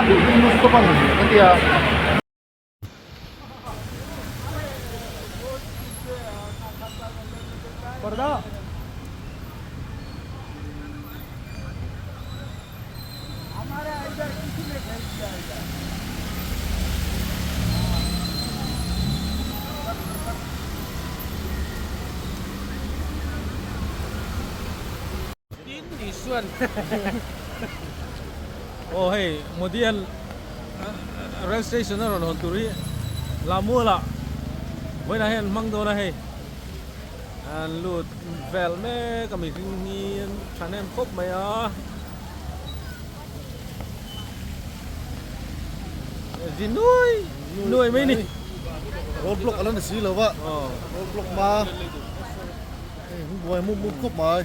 Aku minus ke mana ni? Nanti ya. Perda. हमारे इधर किसी ने भेज दिया इधर Ini Suan. Oh hey, kemudian rail station na ron Honturi. Lamu la. Với là hen mang đồ là hey. Lụt vel me kami ni thằng em khóc mày à. Gì nuôi mấy nè. roadblock alam na sila ba? Roadblock ma. Buhay mo kop ma.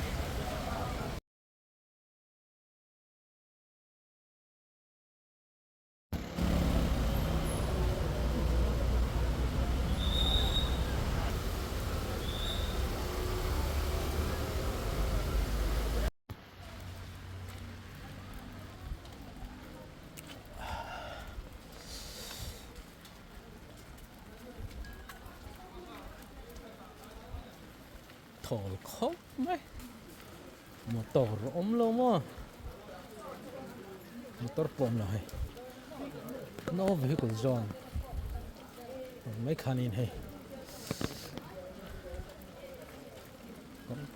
Thổi khóc mấy. Motor lo mo. Motor pom lah. No vehicle zone. Mấy khanin hey.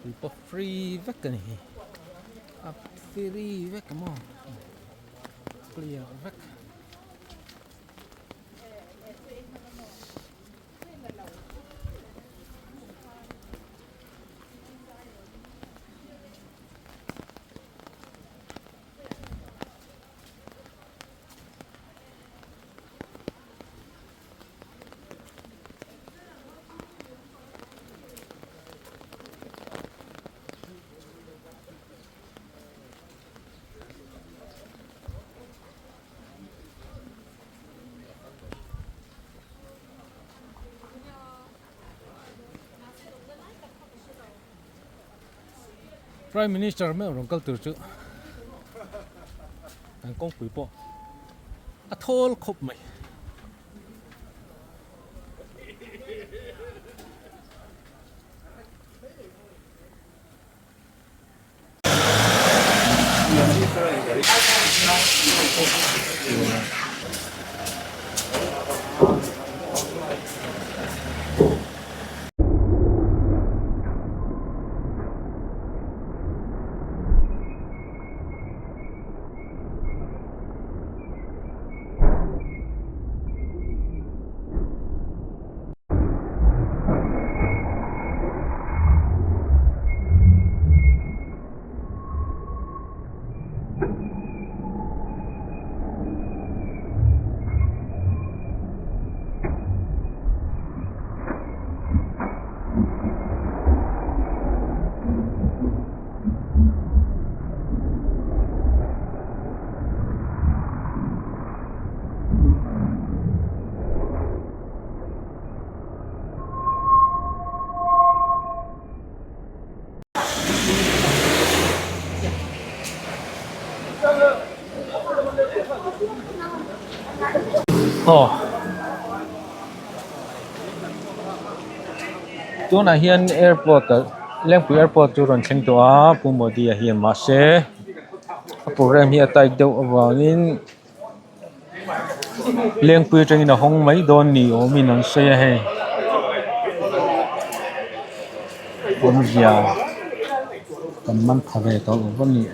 People free vector ni. Up free vector mo. Clear vector. Prime Minister mấy ông câu từ chứ anh công quý bộ à thôn khóc mày chỗ này hiện airport Lengpui airport chu ron cheng to a pumodi a hian ma se program hi atai deuh awangin Lengpui tengin a hong mai don ni awmin an se a he con già còn mang thà về tao cũng vẫn nghĩ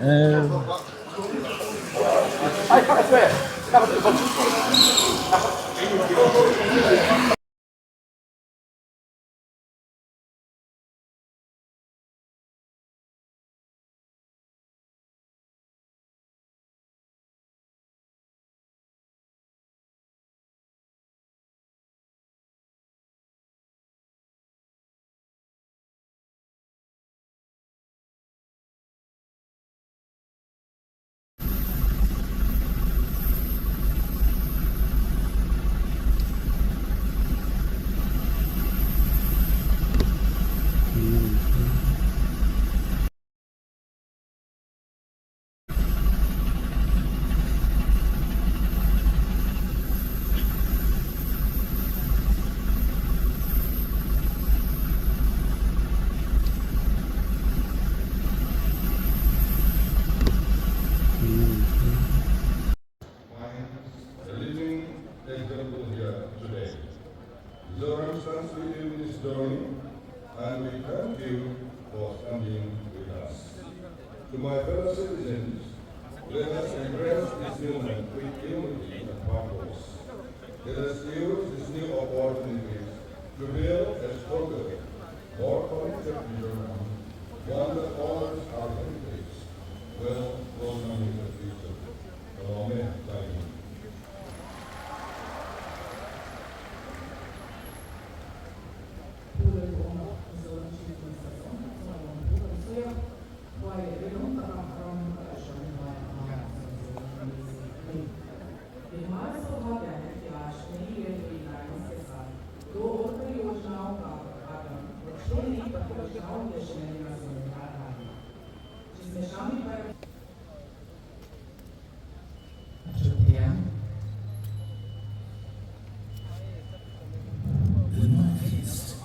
A living example here today. Zoram stands with you in this journey, and we thank you for standing with us. To my fellow citizens, let us embrace this moment with unity and purpose. Let us use this new opportunity to build a stronger, more connected Mizoram, one that honors our heritage, well blossom in the future. Amen. Thank you. The Northeast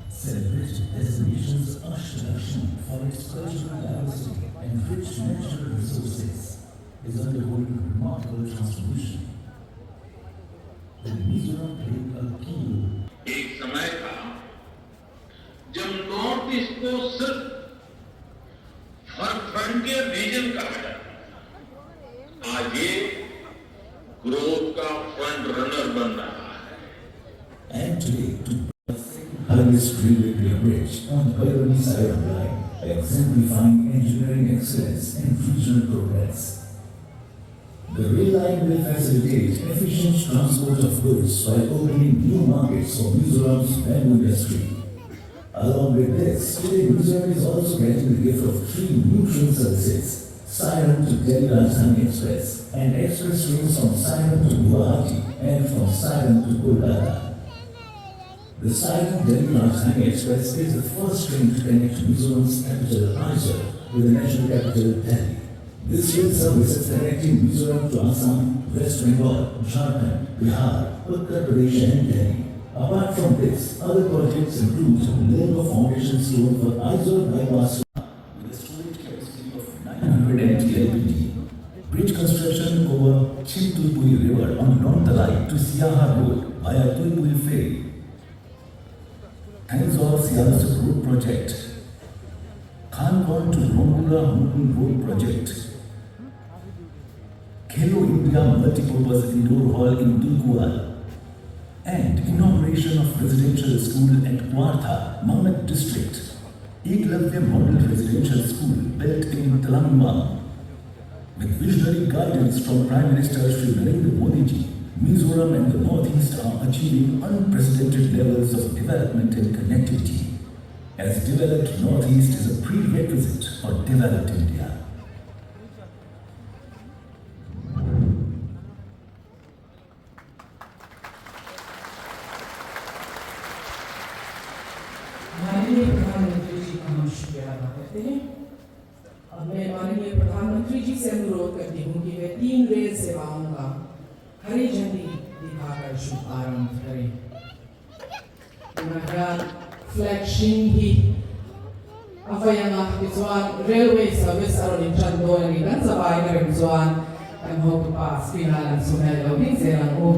celebrated as the nation's usher for its cultural diversity and rich natural resources is undergoing remarkable transformation. The Mizoram played a key role. एक समय था जब north east को सिर्फ frontier reason कहा जाता था। आज ये ग्रोथ का फ्रंट रनर बन रहा है। And today, to highest railway bridge on the Bhairani Siren line, exemplifying engineering excellence and regional progress. The rail line will facilitate efficient transport of goods while opening new markets for Mizoram's bamboo industry. Along with this, today Mizoram is also getting the gift of 3 new train services: Siren to Delhi Rajdhani Express, and express trains from Siren to Guwahati and from Siren to Kolkata. The Siren Delhi Rajdhani Express is the first train to connect Mizoram's capital Aizawl with the national capital Delhi. This rail service is connecting Mizoram to Assam, West Bengal, Jharkhand, Bihar, Uttar Pradesh and Delhi. Apart from this, other projects include laying a foundation stone for Aizawl bypass with a storage capacity of 900 LPD. Bridge construction over Chintulpuri River on Nontalai to Siaha Road via Tulpuri Ferry. Aizawl Sialsur Road Project. Khangon to Rongula Hungun Road Project. Khelo India Multipurpose Indoor Hall in Dulgual. And inauguration of residential school at Kwartha, Mamad District. Eklavya Model Residential School built in Telangana. With visionary guidance from Prime Minister Shri Narendra Modi ji, Mizoram and the Northeast are achieving unprecedented levels of development and connectivity, as developed Northeast is a prerequisite for developed India. माननीय प्रधानमंत्री जी का हम शुक्रिया अदा करते हैं। अब मैं माननीय प्रधानमंत्री जी से अनुरोध करती हूँ कि वे 3 रेल सेवाओं का हरी झंडी दिखाकर शुभारंभ करें। Flagship hi afayanga bizuan railway service aron in Chandon ni kan sabay na bizuan kan hope to pass pinalang sunay lobing serang o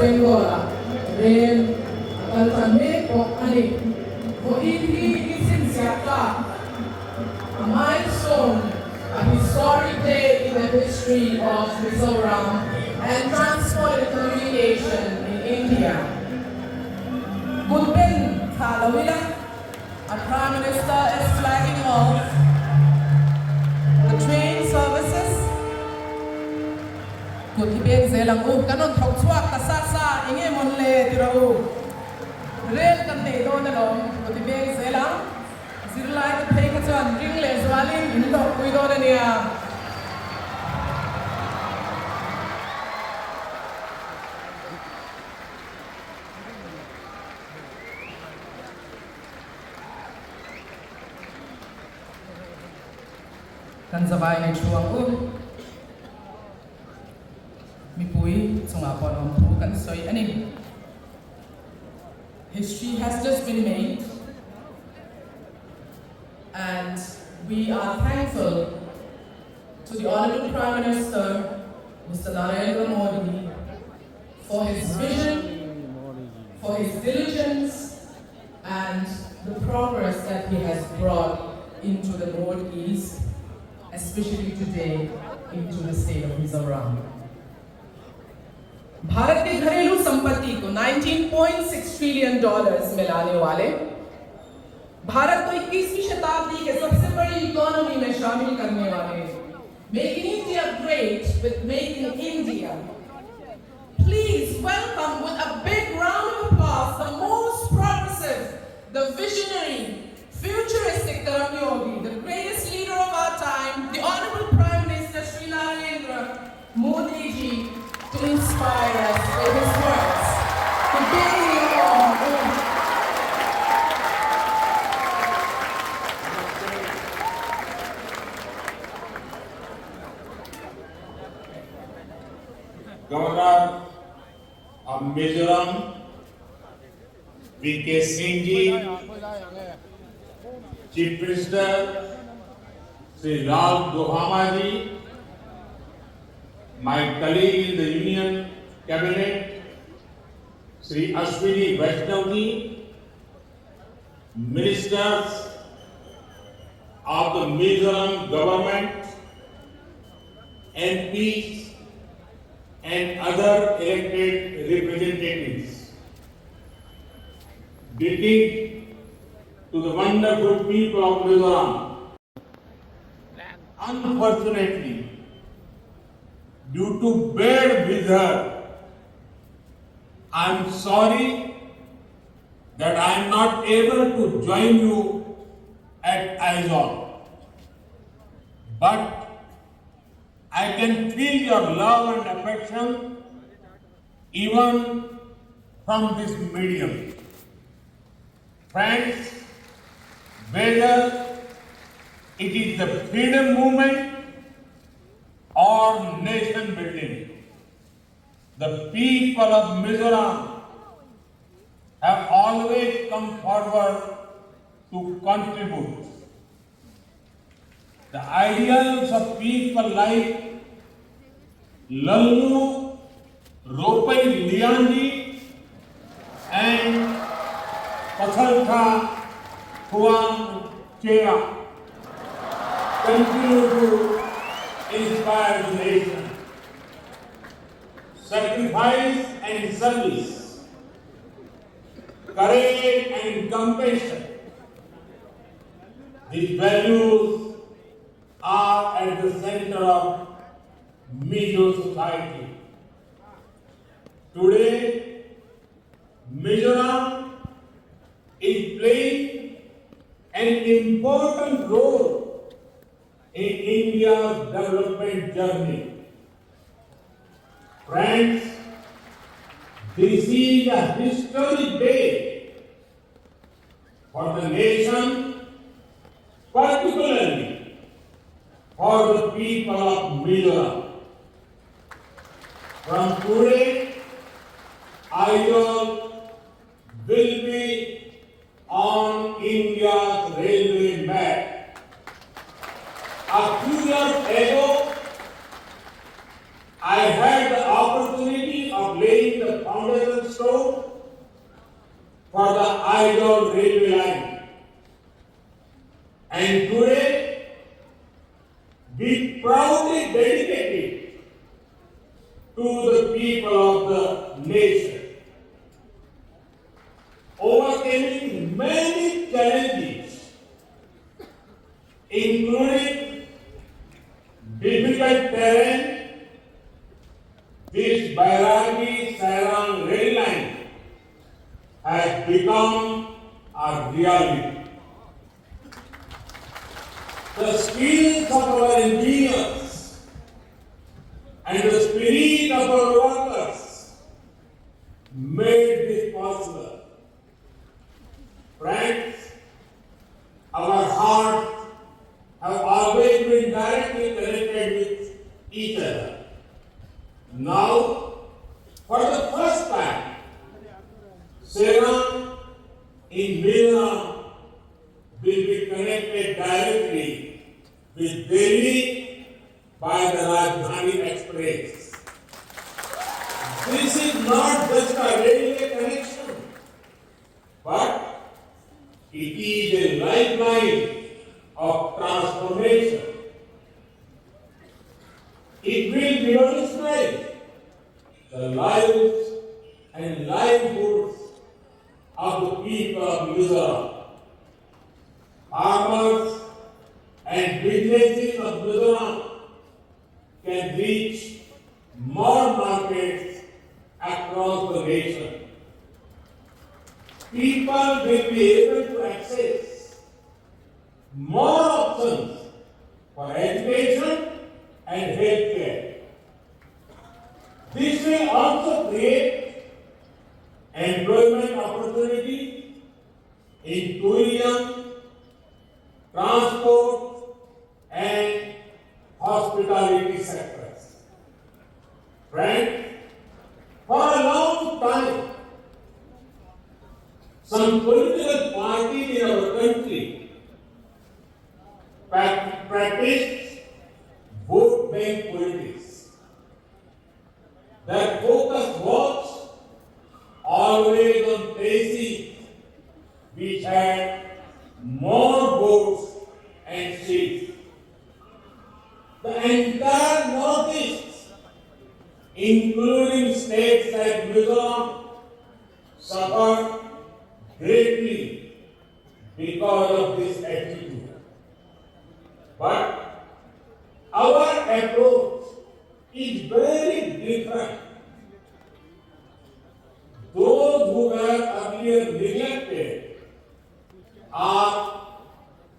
Bengola, Rain, Altamé, or Ani, for Indi is a milestone, a historic day in the history of Mizoram and transport and communication in India. Gulben Kalawila, our Prime Minister is flagging off the train services. Good ibig zelang kanon thawchwa kasasa inge monle tirau rail kanne do na long good ibig zelang zirlai ka thei ka chan ringle zwali inlo koi do na nia kan zawai nei chuang history has just been made, and we are thankful to the Honorable Prime Minister, Mr. Narendra Modi, for his vision, for his diligence, and the progress that he has brought into the Northeast, especially today into the state of Mizoram. Bharat के घरेलू संपत्ति को 19.6 trillion dollars मिलाने वाले, भारत को 21वीं शताब्दी के सबसे बड़ी इकोनॉमी में शामिल करने वाले, Making India Great with Making India. Please welcome with a big round of applause the most progressive, the visionary, futuristic Karam Yogi, the greatest leader of our time, the Honorable Prime Minister Shri Narendra Modi ji, to inspire us with his words, to bring you on. Governor of Mizoram, V.K. Singh ji, Chief Minister Sri Ralph Gohama ji, my colleague in the Union Cabinet, Sri Ashwini Vaishnaw ji, ministers of the Mizoram government, MPs, and other elected representatives. Greeting to the wonderful people of Mizoram. Unfortunately, due to bad weather, I am sorry that I am not able to join you at Aizawl. But I can feel your love and affection even from this medium. Friends, whether it is the freedom movement or nation building, the people of Mizoram have always come forward to contribute. The ideals of people like Lallu Ropai Lianji and Pathalka Huang Chea continue to inspire the nation. Sacrifice and service, courage and compassion, these values are at the center of Mizo society. Today, Mizoram is playing an important role in India's development journey. Friends, this is a historic day for the nation, particularly for the people of Mizoram. From today, Aizawl will be on India's railway map. A few years ago, I had the opportunity of laying the foundation for the Aizawl railway line. And today, we proudly dedicate it to the people of the nation. Overcoming many challenges, including difficult terrain, this Bairagi-Sairang rail line has become a reality. The skills of our engineers and the spirit of our workers made this possible. Friends, our hearts have always been directly connected with each other. Now, for the first time, Sairang in Mizoram will be connected directly with Delhi by the Rajdhani Express. This is not just a railway connection, but it is a lifeline of transformation. It will revolutionize the lives and livelihoods of the people of Mizoram. Farmers and businesses of Mizoram can reach more markets across the nation. People will be able to access more options for education and healthcare. This will also create employment opportunities in tourism, transport, and hospitality sectors. Friends, for a long time, some political parties in our country practiced vote bank politics. Their focus was always on places which had more votes and seats. The entire Northeast, including states like Mizoram, suffered greatly because of this attitude. But our approach is very different. Those who were earlier neglected are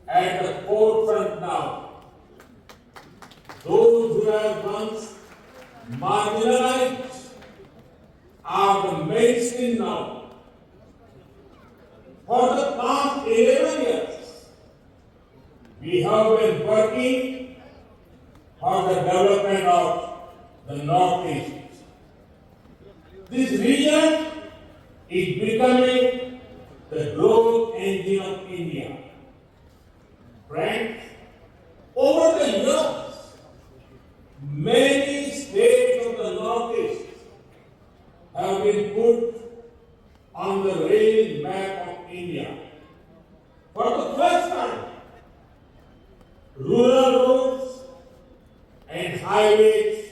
at the forefront now. Those who were once marginalized are the mainstream now. For the past 11 years, we have been working for the development of the Northeast. This region is becoming the growth engine of India. Friends, over the years, many states of the Northeast have been put on the rail map of India. For the first time, rural roads and highways,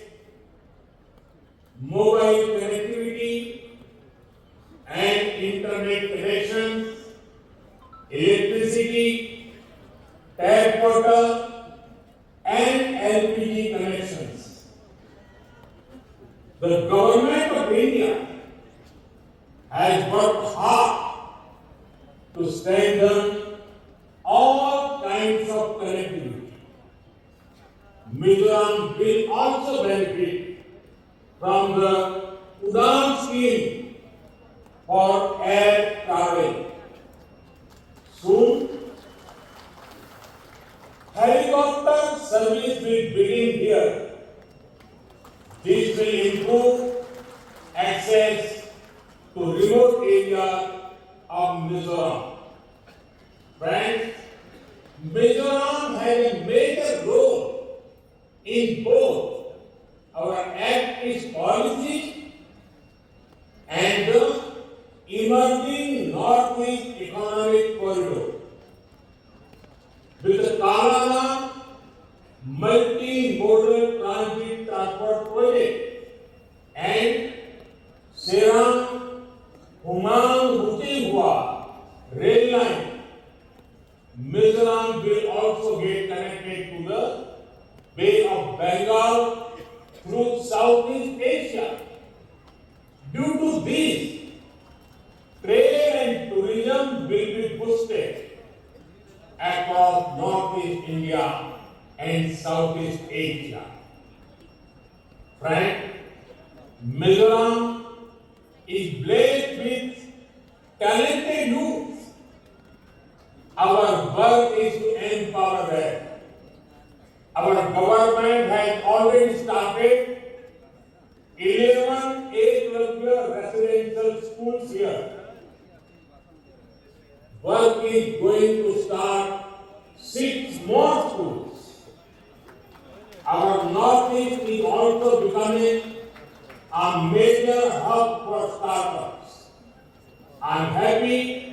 mobile connectivity and internet connections, electricity, tap water, and LPG connections. The government of India has worked hard to strengthen all kinds of connectivity. Mizoram will also benefit from the UDAN scheme for air travel. Soon, helicopter service will begin here. This will improve access to remote areas of Mizoram. Friends, Mizoram has a major role in both our Act East policy and the emerging North Serang Humang Bukihua rail line, Mizoram will also get connected to the Bay of Bengal through Southeast Asia. Due to this, trade and tourism will be boosted across Northeast India and Southeast Asia. Friend, Mizoram is blessed with talented youth. Our work is to empower them. Our government has already started 11 8 residential schools here. Work is going to start 6 more schools. Our Northeast is also becoming a major hub for startups. I'm happy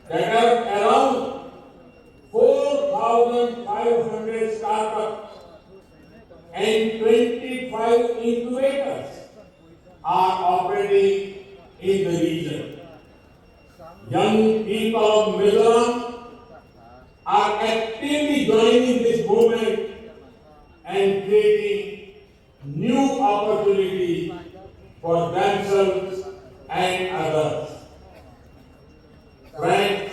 that around 4,500 startups and 25 incubators are operating in the region. Young people of Mizoram are actively joining this movement and creating new opportunities for themselves and others. Friends,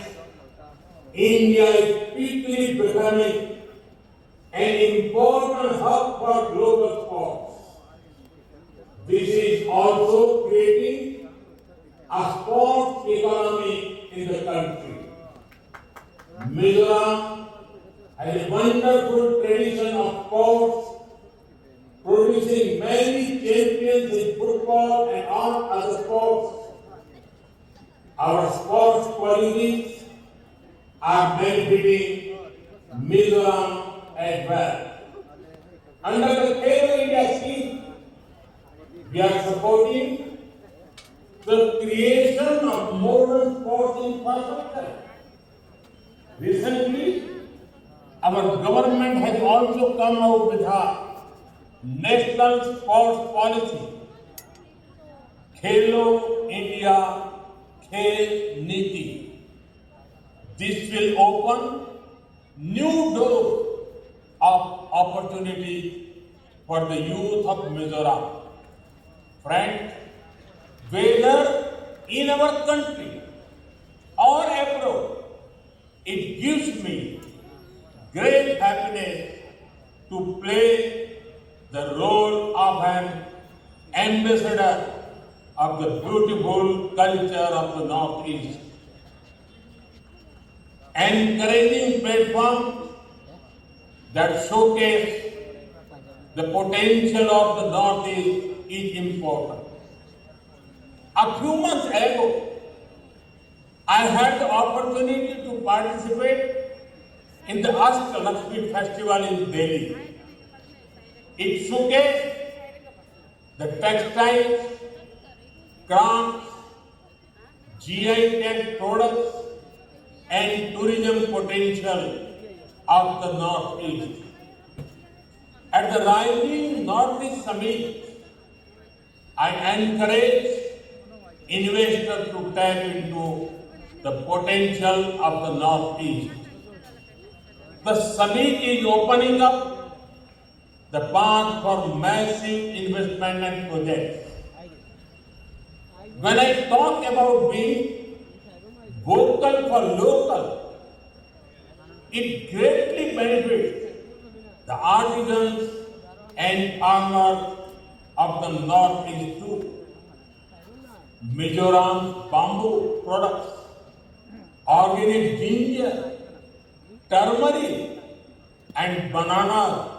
India is quickly becoming an important hub for global sports. This is also creating a sports economy in the country. Mizoram has a wonderful tradition of sports, producing many champions in football and all other sports. Our sports qualities are benefiting Mizoram as well. Under the Khelo India scheme, we are supporting the creation of modern sports infrastructure. Recently, our government has also come out with a national sports policy, Khelo India Khel Niti. This will open new doors of opportunity for the youth of Mizoram. Friends, whether in our country or abroad, it gives me great happiness to play the role of an ambassador of the beautiful culture of the Northeast. Encouraging platforms that showcase the potential of the Northeast is important. A few months ago, I had the opportunity to participate in the Ashk Lakshmi Festival in Delhi. It showcased the textiles, crafts, GI tag products, and tourism potential of the Northeast. At the Rising Northeast Summit, I encourage investors to tap into the potential of the Northeast. The summit is opening up the path for massive investment and projects. When I talk about being vocal for local, it greatly benefits the artisans and farmers of the Northeast too. Mizoram's bamboo products, organic ginger, turmeric, and bananas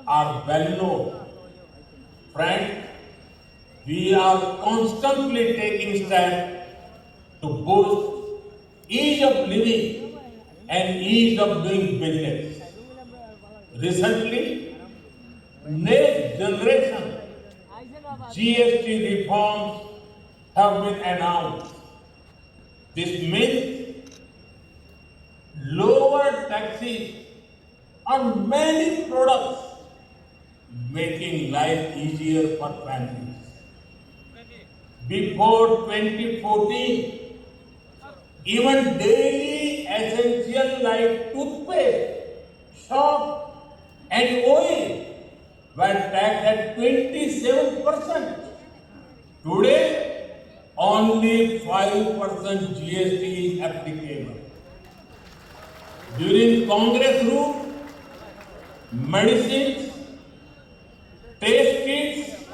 are well known. Friends, we are constantly taking steps to boost ease of living and ease of doing business. Recently, next generation GST reforms have been announced. This means lower taxes on many products, making life easier for families. before 2014, even daily essentials like toothpaste, soap, and oil were taxed at 27%. Today, only 5% GST is applicable. During Congress rule, medicines, test kits,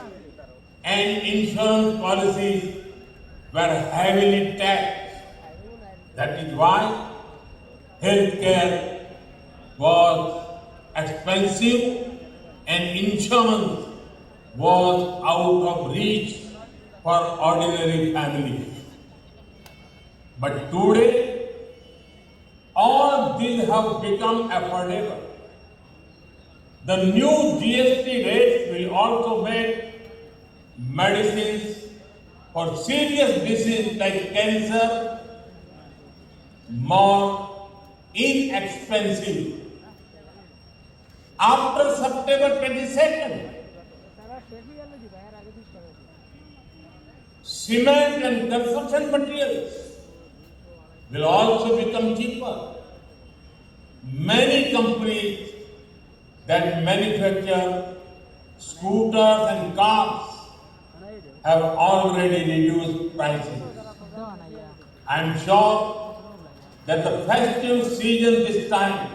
and insurance policies were heavily taxed. That is why healthcare was expensive and insurance was out of reach for ordinary families. But today, all these have become affordable. The new GST rates will also make medicines for serious diseases like cancer more inexpensive. After September 22nd, cement and construction materials will also become cheaper. Many companies that manufacture scooters and cars have already reduced prices. I am sure that the festive season this time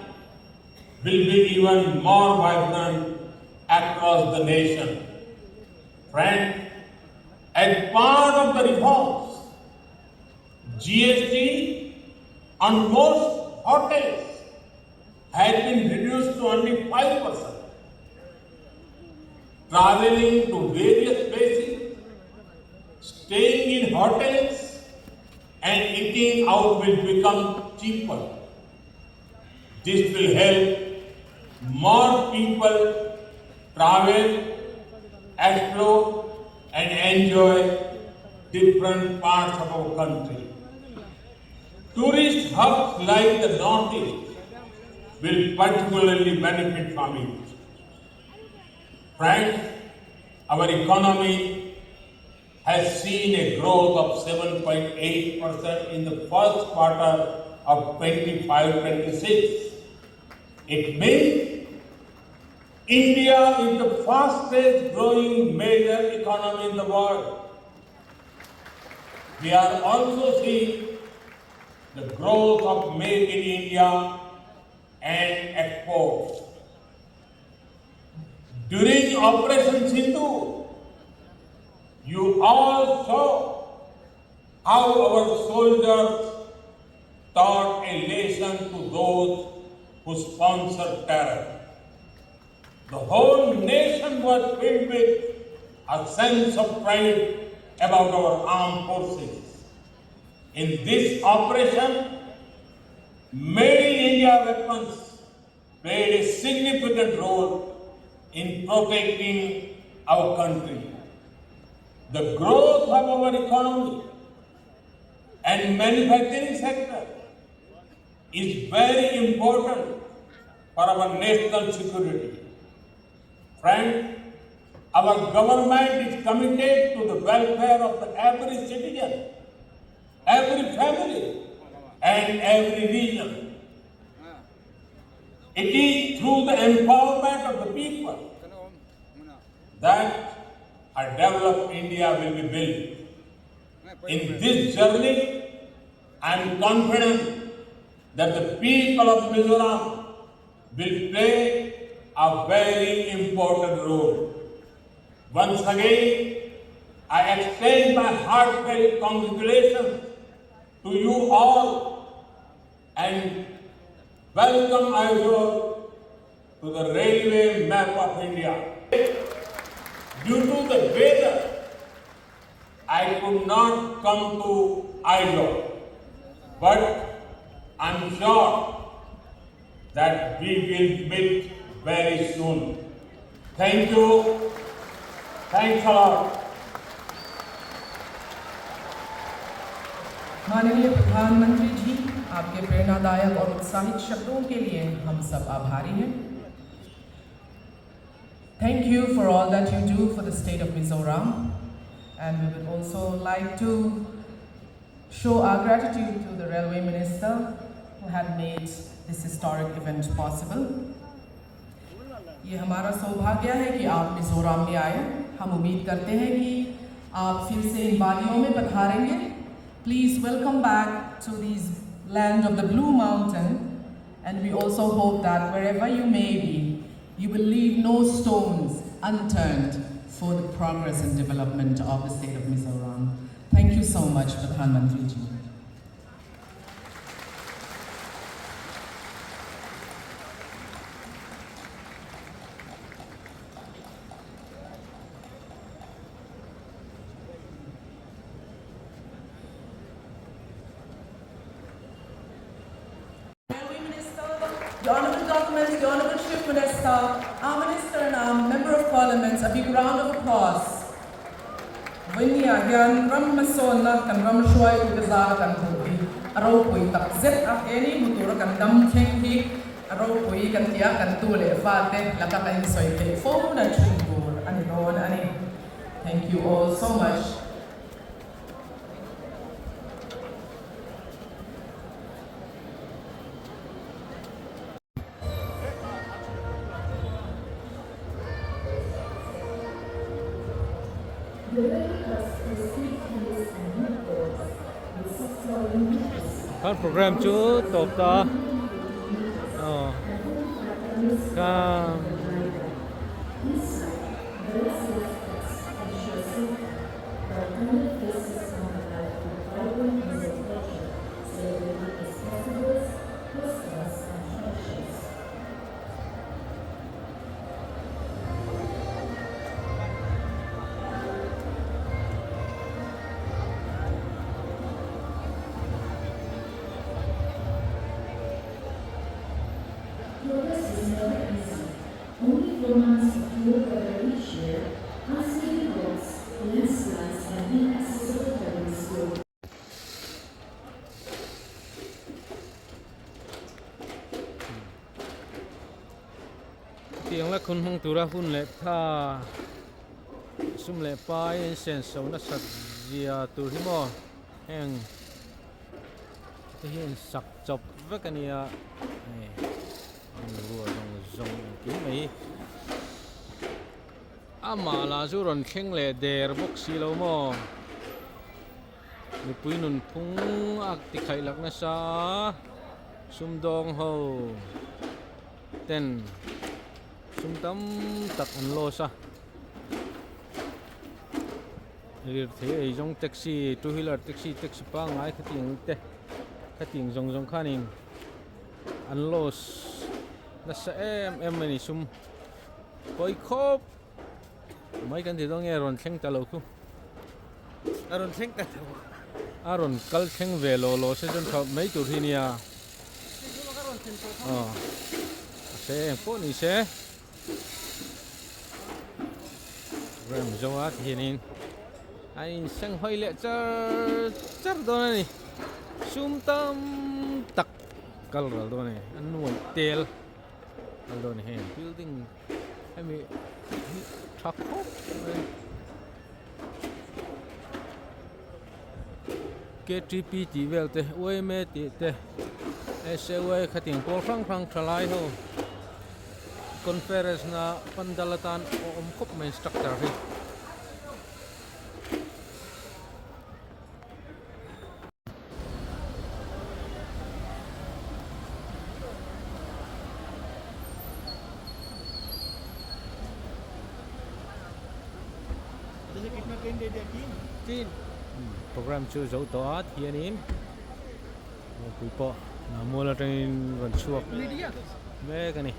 will be even more vibrant across the nation. Friends, as part of the reforms, GST on most hotels has been reduced to only 5%. Traveling to various places, staying in hotels, and eating out will become cheaper. This will help more people travel, explore, and enjoy different parts of our country. Tourist hubs like the Northeast will particularly benefit from it. Friends, our economy has seen a growth of 7.8% in the first quarter of 25-26. It means India is the fastest growing major economy in the world. We are also seeing the growth of Make in India and exports. During Operation Sindhu, you all saw how our soldiers taught a lesson to those who sponsored terror. The whole nation was filled with a sense of pride about our armed forces. In this operation, Made in India weapons played a significant role in protecting our country. The growth of our economy and manufacturing sector is very important for our national security. Friends, our government is committed to the welfare of every citizen, every family, and every region. It is through the empowerment of the people that a developed India will be built. In this journey, I am confident that the people of Mizoram will play a very important role. Once again, I extend my heartfelt congratulations to you all and welcome Aizawl to the railway map of India. Due to the weather, I could not come to Aizawl, but I'm sure that we will meet very soon. Thank you. Thanks a lot. माननीय प्रधानमंत्री जी, आपके प्रेरणादायक और उत्साहित शब्दों के लिए हम सब आभारी हैं. Thank you for all that you do for the state of Mizoram And we would also like to show our gratitude to the Railway Minister who had made this historic event possible. ये हमारा सौभाग्य है कि आप मिजोरम में आए. हम उम्मीद करते हैं कि आप फिर से इन वादियों में पधारेंगे. Please welcome back to these land of the Blue Mountain, and we also hope that wherever you may be, you will leave no stones unturned for the progress and development of the state of Mizoram. Thank you so much, Pradhan Mantri ji. The Honourable Government, the Honourable Chief Minister, our Minister and our Member of Parliament, a big round of applause. Winya yan ram masona kan ram shwai ugaza kan hobi. Araw pui tak zet akeni mutura kan dam kenghi. Araw pui kan tia kan tule fate laka kan soy ke phone na chungur ani ron ani. Thank you all so much. Kan program chu top ta kan Only 4 months of fuel weather each year, unstable roads, landslides, and inaccessible terrain slow. tiếng là khun hong tura hun le tha sum le pai sen so na sat zia tur hi mo heng te hian sak chop vekania rùa rong kín mấy mà là chú ròn khen lệ đèr bốc xì lâu mò người bùi nôn phung ác tị khai lạc na sa sum dong ho ten sum tam tak an lo sa rir thế ấy trong taxi two wheeler taxi pa ngai khát tiếng rong khanin an lo nasa em ni sum koi khop mai kan ti dong eron theng ta lo khu aron theng ta aron kal theng ve lo se jon khop mai tur hi nia se po ni se ram zoat hinin ai sang hoi le char do ni sum tam tak kal ral do ni an nuan tel alone here building I mean truck KTP ti vel te oi me ti te SOA khating pol phang thalai ho conference na pandalatan khop main structure hi tin program chu zo to at hianin pipo na mola train ron chuak me kani